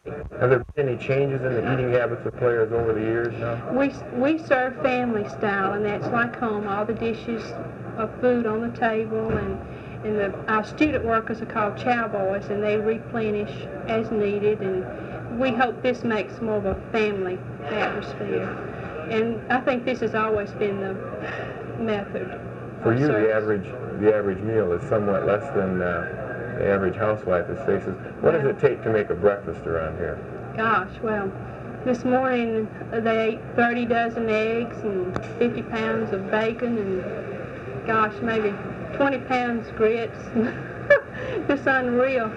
Have there been any changes in the eating habits of players over the years now? We serve family style, and that's like home. All the dishes of food on the table, and our student workers are called chow boys, and they replenish as needed. And we hope this makes more of a family atmosphere. And I think this has always been the method. For you, the average meal is somewhat less than the average housewife faces. What does it take to make a breakfast around here? Gosh, well, this morning they ate 30 dozen eggs and 50 pounds of bacon and, gosh, maybe 20 pounds grits. It's unreal.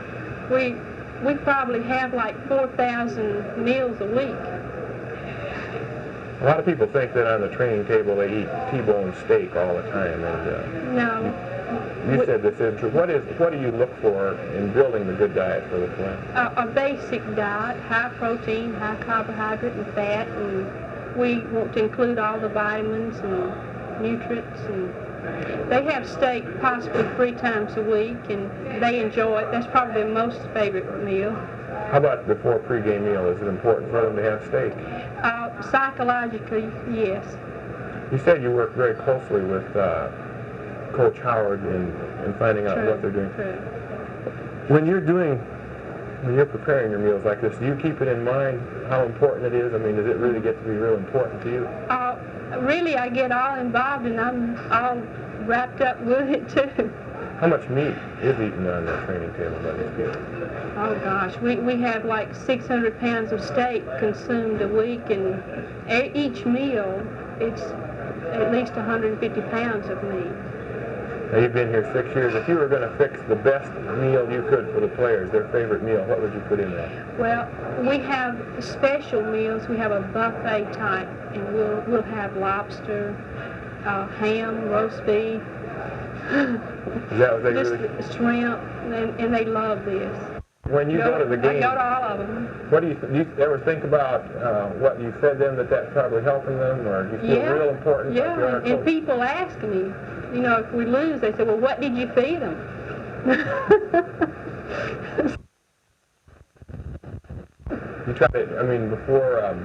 We probably have like 4,000 meals a week. A lot of people think that on the training table they eat T-bone steak all the time. And, No. You said this isn't true. What do you look for in building the good diet for the player? A basic diet, high protein, high carbohydrate and fat, and we want to include all the vitamins and nutrients. And they have steak possibly 3 times a week, and they enjoy it. That's probably their most favorite meal. How about before pregame meal? Is it important for them to have steak? Psychologically, yes. You said you work very closely with Coach Howard in finding out what they're doing. True. When you're preparing your meals like this, do you keep it in mind how important it is? I mean, does it really get to be real important to you? Really, I get all involved, and I'm all wrapped up with it too. How much meat is eaten on the training table by these people? Oh gosh, we have like 600 pounds of steak consumed a week, and each meal it's at least 150 pounds of meat. Now, you've been here 6 years. If you were going to fix the best meal you could for the players, their favorite meal, what would you put in there? Well, we have special meals. We have a buffet type, and we'll have lobster, ham, roast beef, Is that what they really? Shrimp, and they love this. When you go to the game, I go to all of them. What do you ever think about what you fed them, that's probably helping them, or do you feel real important? Yeah, and people ask me, if we lose, they say, well, what did you feed them? You try to, before,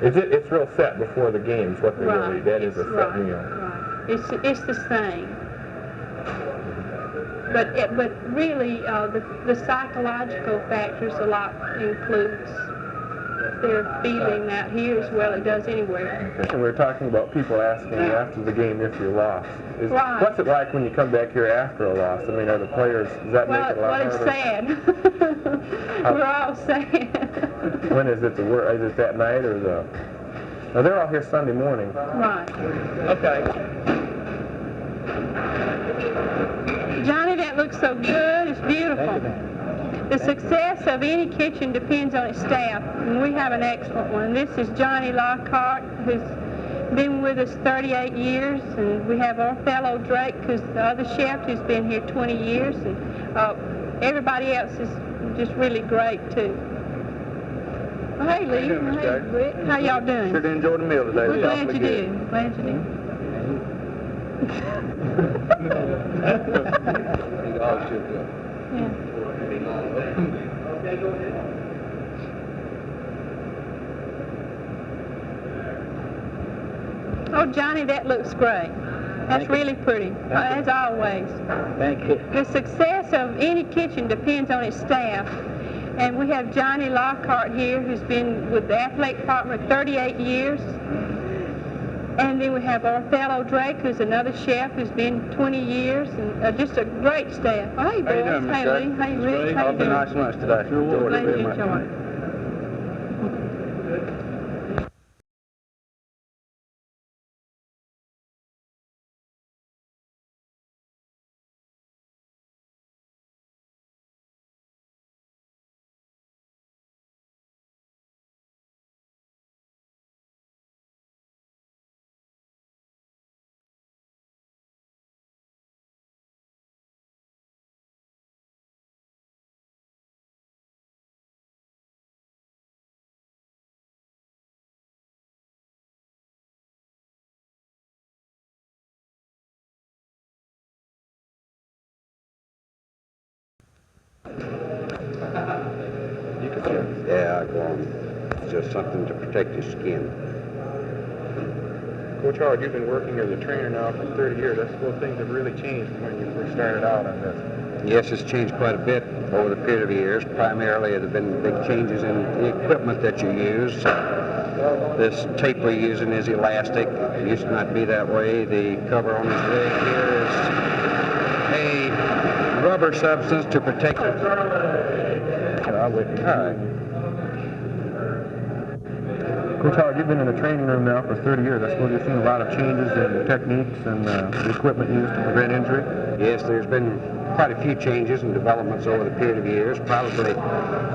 it's real set before the games, what they really eat. That is a set meal. Right. It's the same. But really, the psychological factors a lot includes their feeling out here as well as it does anywhere. Okay. And we're talking about people asking after the game if you lost. Right. What's it like when you come back here after a loss? I mean, are the players, does that make it a lot harder? Well, it's sad. We're all sad. When is it is it that night or Now, they're all here Sunday morning. Right. Okay. Johnny, that looks so good. It's beautiful. The success of any kitchen depends on its staff, and we have an excellent one. This is Johnny Lockhart, who's been with us 38 years, and we have Othello Drake, who's the other chef, who's been here 20 years, and everybody else is just really great, too. Well, hey, Lee. Hey, Rick. How y'all doing? Sure did enjoy the meal today. We're glad you did. Glad you did. Yeah. Oh, Johnny, that looks great. That's really pretty, as always. Thank you. The success of any kitchen depends on its staff. And we have Johnny Lockhart here, who's been with the athletic department 38 years. And then we have Othello Drake, who's another chef who's been 20 years, and just a great staff. Oh, hey, boys. How you doing, Miss Hey, Jack? Lee. Hey, Rick. How you I've been doing? nice lunch today. Glad you enjoyed it. motorcycle on. It's just something to protect his skin. Coach Howard, you've been working as a trainer now for 30 years. I suppose things have really changed from when you first started out on this. Yes, it's changed quite a bit over the period of years. Primarily, there have been big changes in the equipment that you use. This tape we're using is elastic. It used to not be that way. The cover on his leg here is a rubber substance to protect it. All right. Coach Howard, you've been in the training room now for 30 years. I suppose you've seen a lot of changes in techniques and the equipment used to prevent injury? Yes, there's been quite a few changes and developments over the period of years. Probably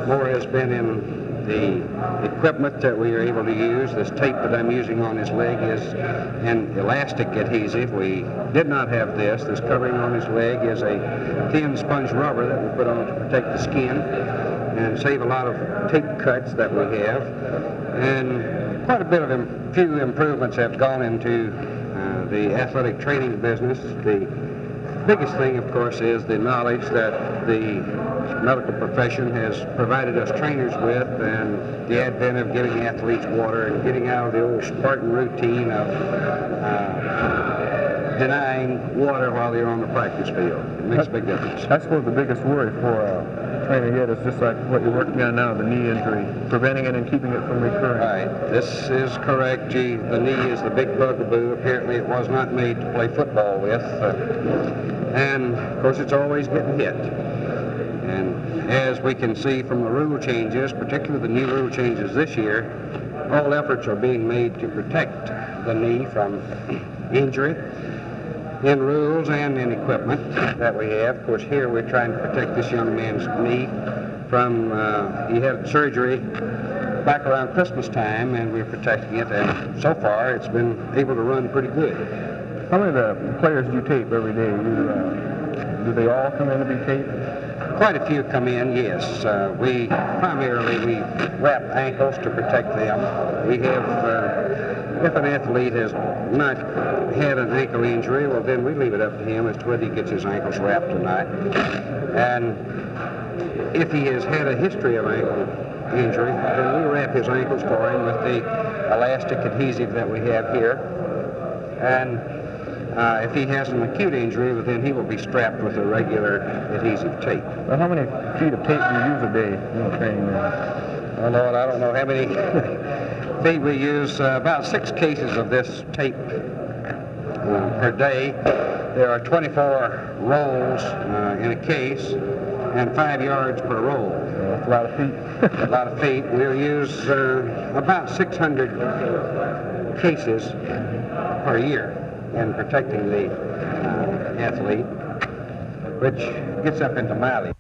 more has been in the equipment that we are able to use. This tape that I'm using on his leg is an elastic adhesive. We did not have this. This covering on his leg is a thin sponge rubber that we put on to protect the skin and save a lot of tape cuts that we have. And quite a bit of few improvements have gone into the athletic training business. The biggest thing, of course, is the knowledge that the medical profession has provided us trainers with, and the advent of giving athletes water and getting out of the old Spartan routine of denying water while they're on the practice field. It makes a big difference. I suppose the biggest worry for a trainer yet is just like what you're working on now, the knee injury, preventing it and keeping it from recurring. Right. This is correct. Gee, the knee is the big bugaboo. Apparently it was not made to play football with. And, of course, it's always getting hit. And as we can see from the rule changes, particularly the new rule changes this year, all efforts are being made to protect the knee from injury in rules and in equipment that we have. Of course, here we're trying to protect this young man's knee from, he had surgery back around Christmas time, and we're protecting it, and so far it's been able to run pretty good. How many of the players do you tape every day? Do they all come in to be taped? Quite a few come in, yes. We primarily wrap ankles to protect them. We have, if an athlete has not had an ankle injury, well then we leave it up to him as to whether he gets his ankles wrapped or not. And if he has had a history of ankle injury, then we wrap his ankles for him with the elastic adhesive that we have here. And if he has an acute injury, well, then he will be strapped with a regular adhesive tape. Well, how many feet of tape do you use a day in the training room? Oh, Lord, I don't know how many feet we use. About 6 cases of this tape per day. There are 24 rolls in a case and 5 yards per roll. That's a lot of feet. A lot of feet. We'll use about 600 cases per year in protecting the athlete, which gets up into mileage.